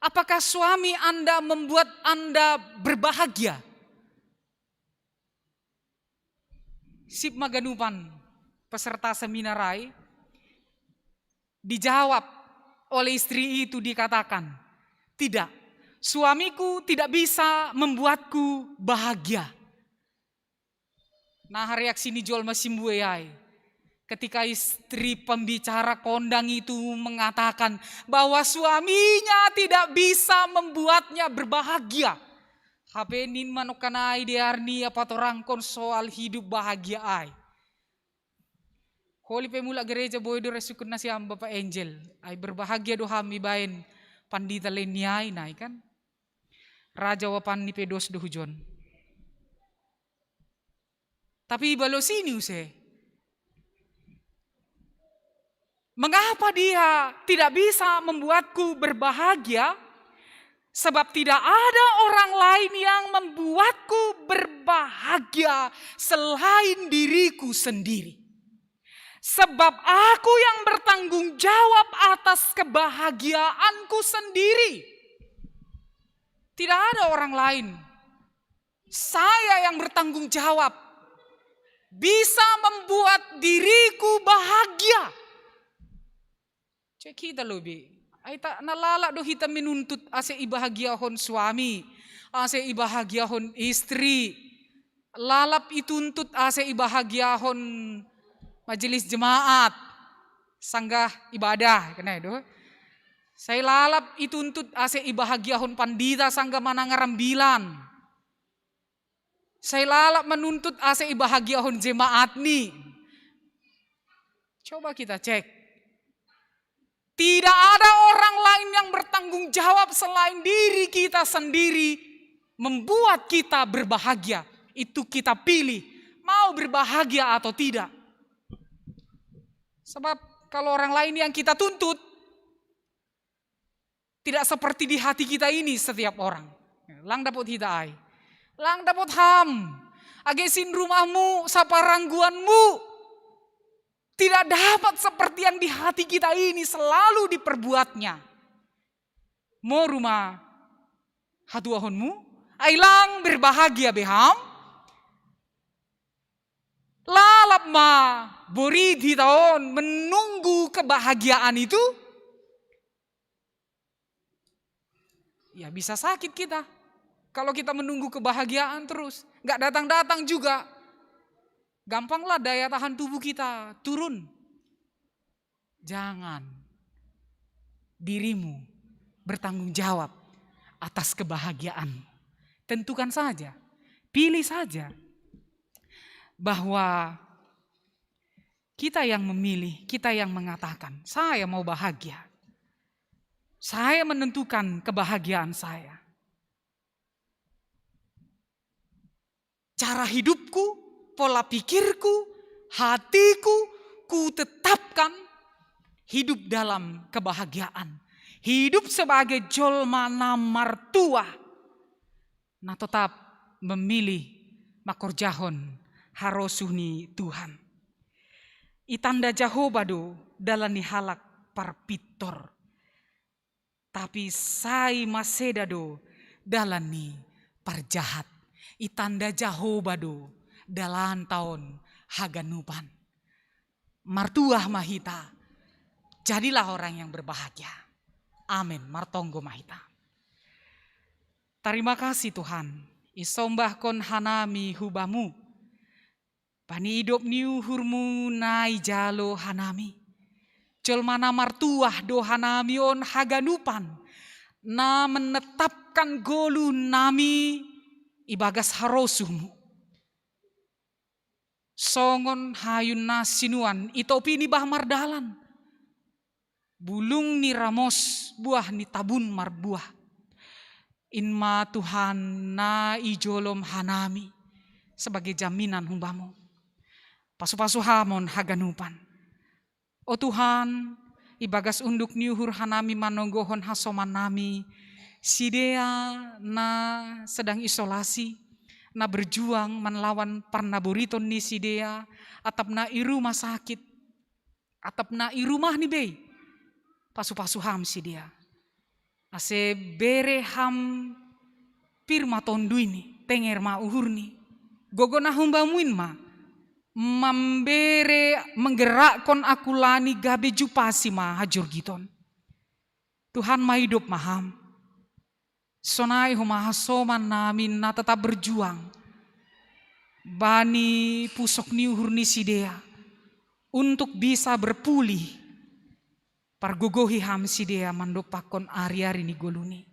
apakah suami Anda membuat Anda berbahagia? Sip maganupan peserta seminarai dijawab oleh istri itu, dikatakan, tidak, suamiku tidak bisa membuatku bahagia. Nah reaksi ni jol masimbueyai. Ketika istri pembicara kondang itu mengatakan bahwa suaminya tidak bisa membuatnya berbahagia. Hapenin manokanai diarni apa torangkon soal hidup bahagia ai. Holi pemula gereja boydo resukun na siya Bapak Angel. Ay berbahagia dohami bain pandita leniai nai kan. Raja wapan ni pedos dohujon. Tapi balo sini use. Mengapa dia tidak bisa membuatku berbahagia? Sebab tidak ada orang lain yang membuatku berbahagia selain diriku sendiri. Sebab aku yang bertanggung jawab atas kebahagiaanku sendiri. Tidak ada orang lain. Saya yang bertanggung jawab. Bisa membuat diriku bahagia. Cek kita lobi. Ay tak nalala do kita menuntut ase ibahagiahon suami, ase ibahagiahon istri. Lalap ituntut ase ibahagiahon majelis jemaat, sanggah ibadah kena do. Saya lalap ituntut ase ibahagiahon pandita sanggah manangarambilan. Saya lalap menuntut ase ibahagiahon jemaat ni. Coba kita cek. Tidak ada orang lain yang bertanggung jawab selain diri kita sendiri membuat kita berbahagia. Itu kita pilih mau berbahagia atau tidak. Sebab kalau orang lain yang kita tuntut tidak seperti di hati kita ini setiap orang. Lang dapat hitai. Lang dapat ham. Agesin rumahmu saparangguanmu. Tidak dapat seperti yang di hati kita ini selalu diperbuatnya. Mau rumah hatuahonmu, ailang berbahagia beham. Lala atap ma boridi taon menunggu kebahagiaan itu, ya bisa sakit kita. Kalau kita menunggu kebahagiaan terus, nggak datang-datang juga, gampanglah daya tahan tubuh kita turun. Jangan dirimu bertanggung jawab atas kebahagiaan. Tentukan saja, pilih saja bahwa kita yang memilih, kita yang mengatakan, saya mau bahagia. Saya menentukan kebahagiaan saya. Cara hidupku, pola pikirku, hatiku, ku tetapkan hidup dalam kebahagiaan. Hidup sebagai jolma namartua. Nah tetap memilih makorjahon harosuni Tuhan. Itanda jahobado dalani halak parpitor. Tapi sai masedado dalani parjahat. Itanda jahobado dalan tahun haganupan. Martuah mahita, jadilah orang yang berbahagia. Amin. Martonggo mahita. Terima kasih Tuhan. Isombahkon hanami hubamu. Pani hidup niu hurmu nai jalo hanami. Jolmana martuah do hanami on haganupan. Na menetapkan golu nami ibagas harosumu. Songon hayun nasinuan itopi ni bah mardalan. Bulung ni ramos buah ni tabun marbuah. Inma Tuhan na ijolom hanami sebagai jaminan humbamu. Pasu-pasu hamon haganupan. O Tuhan, ibagas unduk niuhur hanami manonggohon hasoman nami. Sidea na sedang isolasi, na berjuang melawan parnaburiton ni sidea, atap na irumah sakit, atap na irumah ni bei. Pasu-pasu ham sidea. Ase bere ham pirma tonduini, tenger ma uhurni. Gogo na humbamuin ma. Mambere menggerakkan akulani gabe jupasi ma hajur giton. Tuhan ma hidup maham. Sonai humahasoman namin na tetap berjuang. Bani pusok ni uhurni sidea. Untuk bisa berpulih. Pargogohi ham sidea mandopakon ari-ari ni goluni.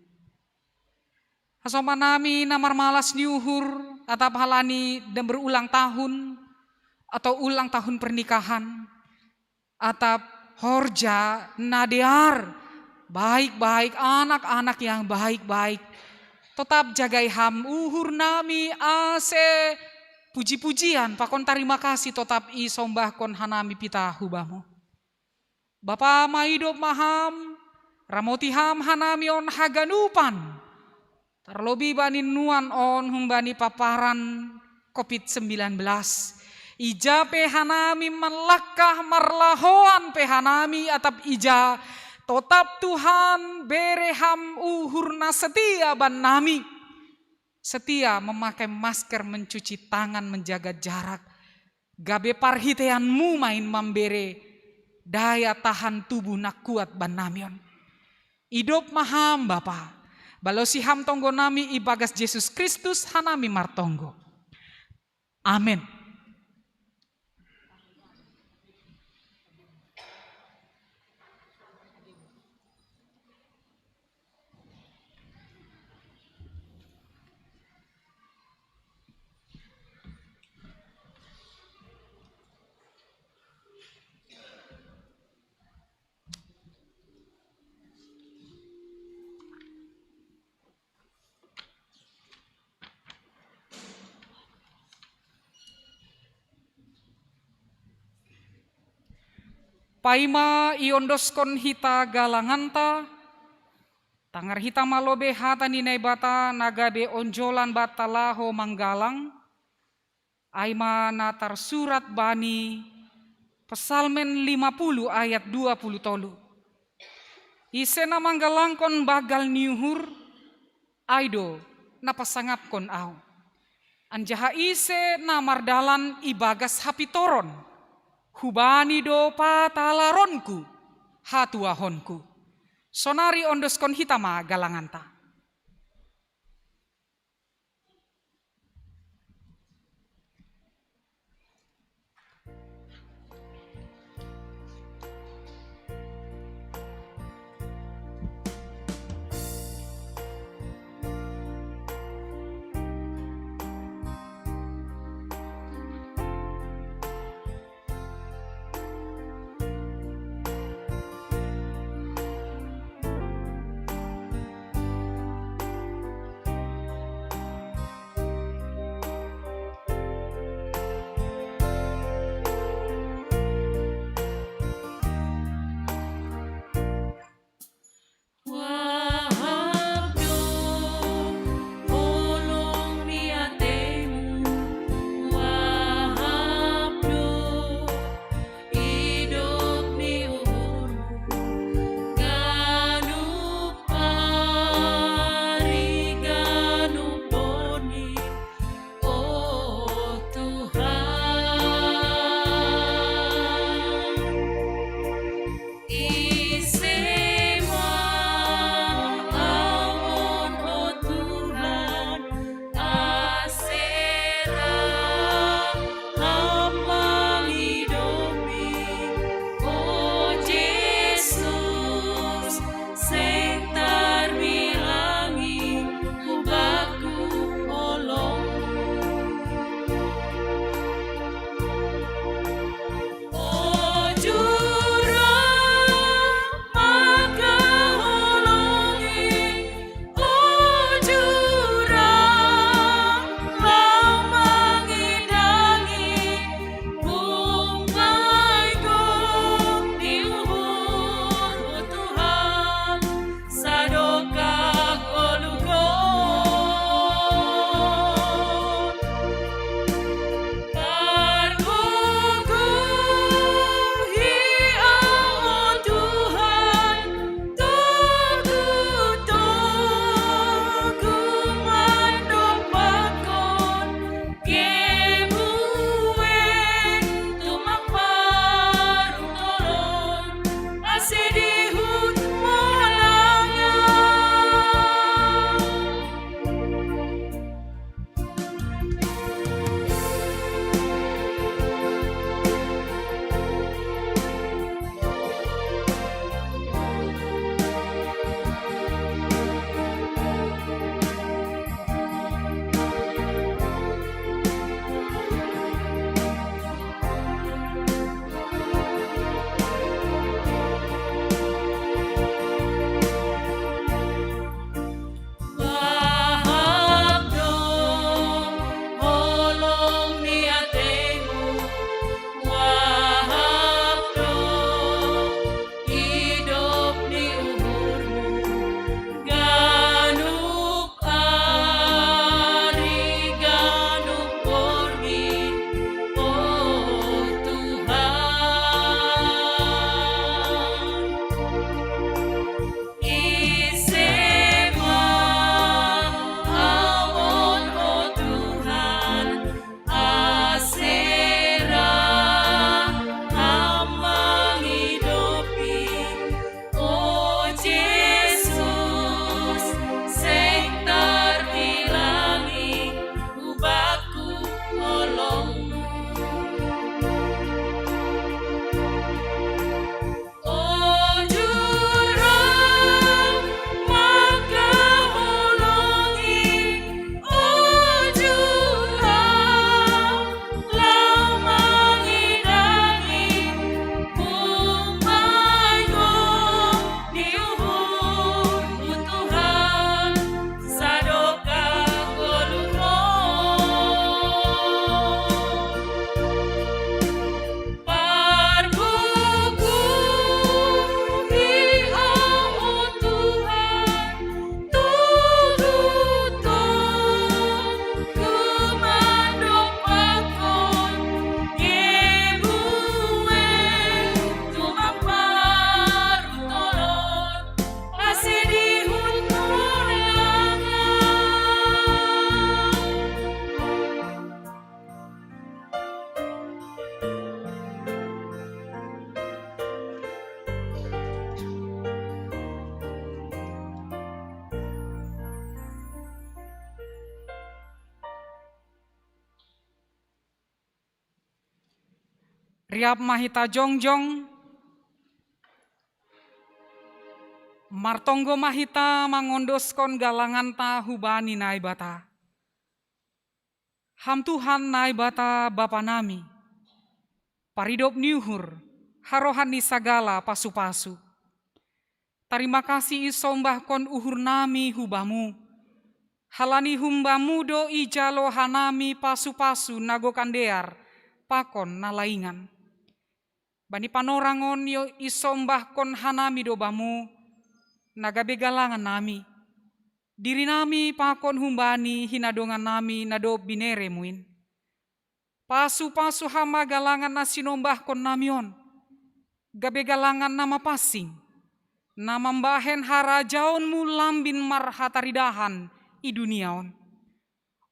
Hasoman nami namar malas ni uhur atap halani dan berulang tahun atau ulang tahun pernikahan atap horja nadear baik-baik anak-anak yang baik-baik tetap jagai ham uhur nami ase puji-pujian pakon terima kasih tetap isombah kon hanami pita hubamu. Bapa ma hidup maham, ramoti ham hanami on haganupan. Terlebih bani nuan on humbani paparan COVID-19. Ija pehanami melakah marlahoan pehanami atap ija. Tetap Tuhan bereham uhurna setia ban nami. Setia memakai masker, mencuci tangan, menjaga jarak. Gabe parhiteanmu main membere. Daya tahan tubuh nak kuat ban namion. Hidup maham Bapa. Balosi ham tonggo nami ibagas Yesus Kristus hanami martonggo. Amin. Paima iondoskon hita galanganta, tangar hita malobe hata ninai bata nagabe onjolan bata laho manggalang, aima natar surat bani Pesalmen 50 ayat 20 tolu. Isena manggalangkon bagal niuhur, aido napasangapkon au. Anjaha ise namardalan ibagas hapitoron. Hubani do patalaronku. Hatuahonku. Sonari ondoskon hitama galanganta. Riap mahita jongjong, martonggo mahita mangondoskon galangan ta hubani nai bata. Ham Tuhan nai bata Bapa nami, paridop niuhur, harohan ni sagala pasu-pasu. Terima kasih isombah kon uhur nami hubamu, halani humbamu do ijalo hanami pasu-pasu nago kandear, pakon nalaingan. Bani panorangon yo isombah kon hanami do bamu, nagabe galangan nami. Diri nami pakon humbani hinadongan nami nado binere muin. Pasu-pasu hama galangan nasinombah kon namion. Gabe galangan nama pasing. Nama mbahen harajaon mu lambin marhataridahan i duniaon.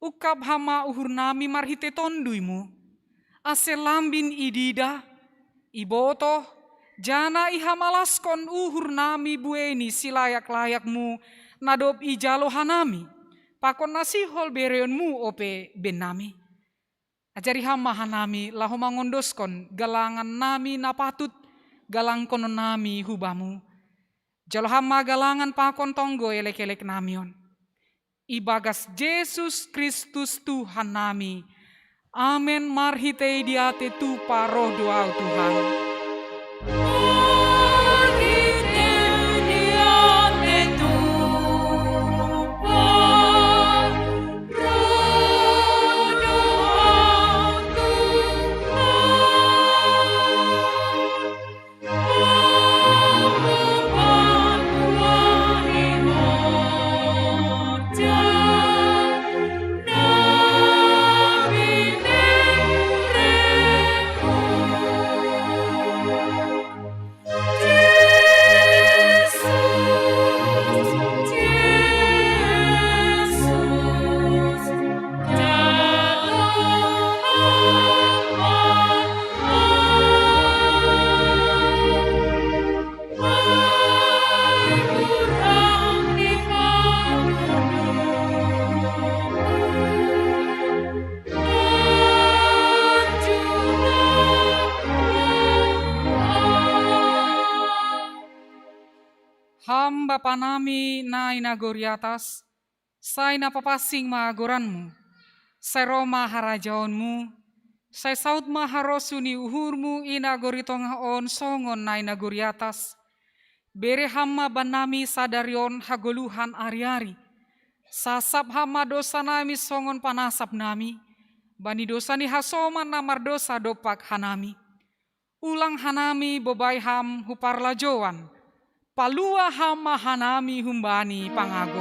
Ukap hama uhur nami marhite tonduimu. Ase lambin idida, iboto, jana ihamalaskon uhur nami bueni silayak-layakmu nadop ijalo hanami. Pakon nasihol bereonmu ope benami. Ajari hama hanami laho mangondoskon galangan nami napatut galang konon nami hubamu. Jalo hama galangan pakon tonggo elek-elek namion. Ibagas Yesus Kristus Tuhan nami. Amen marhite diate tu paroh doa Tuhan. Ham Bapa nami na inagori atas, sai na papasing maagoranmu, sai roma harajaonmu, sai saut maharosuni uhurmu inagori tongaon songon na inagori atas, bere hamma banami sadarion hagoluhan ari-ari, sasap hamma dosa nami songon panasap nami, bani dosa ni hasoman namar dosa dopak hanami, ulang hanami bobai ham huparlajoan, palua hama hanami humbani pangago.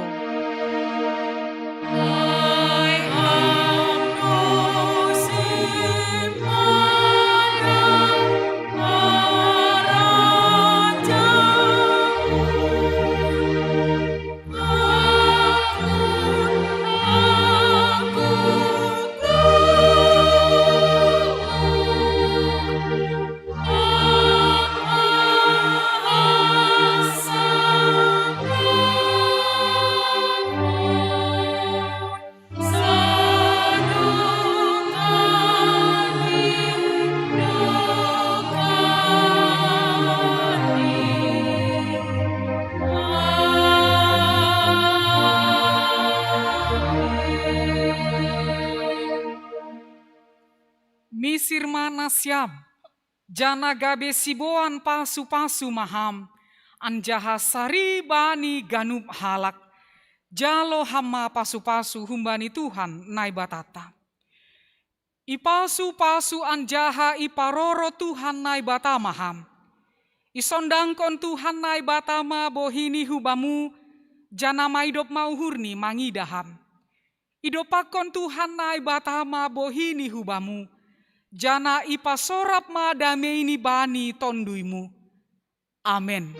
Misir mana siam, jana gabe siboan pasu-pasu maham, anjaha sari bani ganup halak, jalo hama pasu-pasu humbani Tuhan nai batata. Ipasu-pasu anjaha iparoro Tuhan nai batamaham, isondangkon Tuhan nai batama bohini hubamu, jana maidop mauhurni mangidaham. Idopakon Tuhan nai batama bohini hubamu, jana ipasorap madameini bani tonduimu. Amen.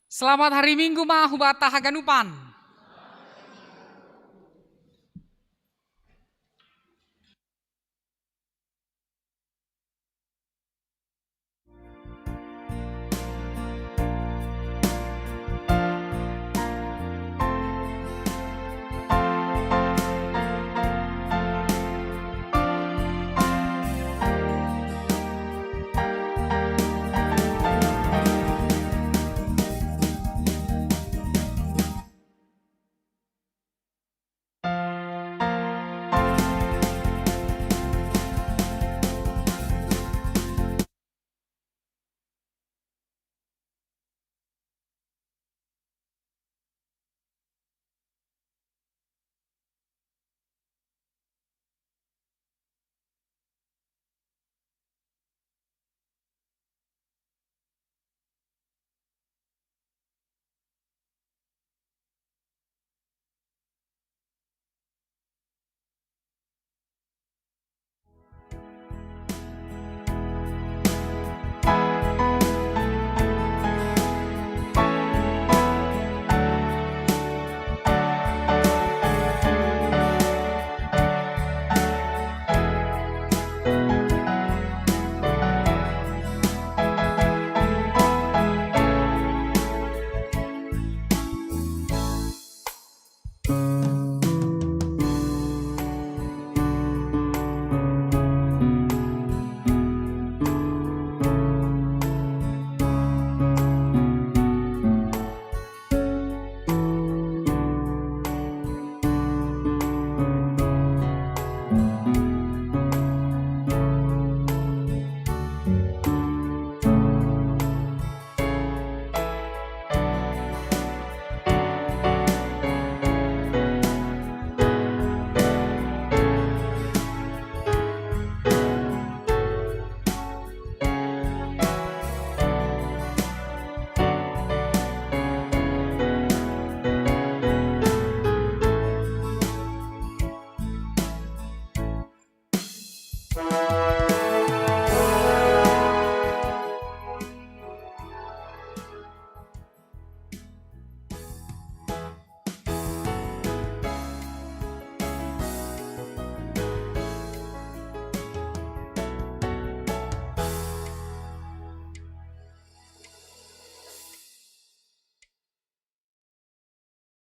Selamat hari Minggu Mahubata Haganupan. Tuhan.